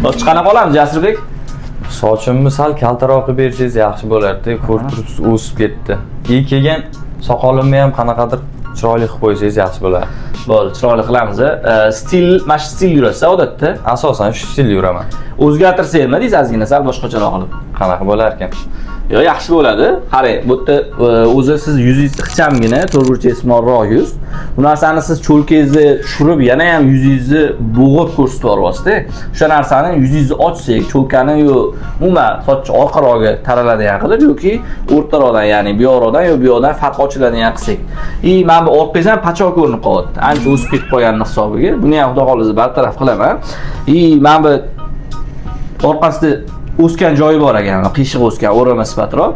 Soch qanaqa olamiz Jasurbek? Sochimni sal kaltaroq qilib bersangiz yaxshi bo'lardi. Ko'rib turibsiz, o'sib ketdi. Keyin soqolimni ham qanaqadir chiroyli qilib qo'ysangiz yaxshi bo'lardi. Bo'ldi, chiroyli qilamiz. Stil, mana shu stil yurasiz odatda. Asosan shu stil yuraman. O'zgartirsangiz deysiz ozgina sal boshqacharoq qilib. Qanaqa bo'lar ekan? Yo, yaxshi bo'ladi. Qarang, bu yerda o'zi siz yuzingiz ixchamgina, to'rtburchaksimroq yuz. Bu narsani siz cho'lkangizni tushirib, yana ham yuzingizni bo'g'ib ko'rsatib yuboryapsiz-da. O'sha narsani yuzingizni ochsak, cho'lkani yo umuman soch orqarog'iga taraladigan qilib yoki o'rtaroqdan, ya'ni bu yoqdan yo bu yoqdan farq ochiladigan qilsak. Mana bu orqangiz ham pachoq ko'rinib qolyapti. Ancha o'sib ketib qolganning hisobiga. Buni ham xudo xolisa bartaraf qilaman. Mana bu orqasida o'sgan joyi bor ekan, qiyshiq o'sgan, o'rama sifatroq.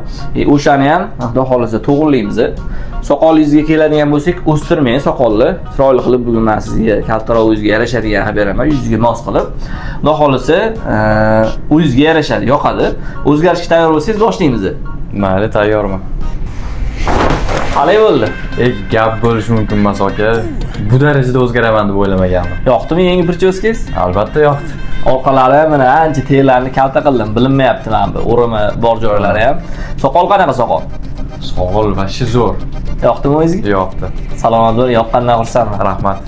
O'shani ham xudo xolisa to'g'rilaymiz. Soqolingizga keladigan bo'lsak, o'stirmang soqolni. Chiroyli qilib bugun men sizga kaltaroq o'zingizga yarashadigan xabar beraman, yuzingizga mos qilib. Xudo xolisa, o'zingizga yarashadi, yoqadi. O'zgarishga tayyor bo'lsangiz boshlaymiz. Mayli, tayyorman. Qalay bo'ldi? Gap bo'lishi mumkin emas aka. Bu darajada o'zgaraman deb o'ylamagandim. Yoqdimi yangi prichoskangiz? Albatta yoqdi. Orqalari mana ancha terlarni kalta qildim, bilinmayapti mana bu o'rama bor joylari ham. Soqol qanaqa soqol? Soqol vashi zo'r. Yoqdimi o'zingizga? Yoqdi. Salomat bo'ling, yoqqandan xursandman. Rahmat.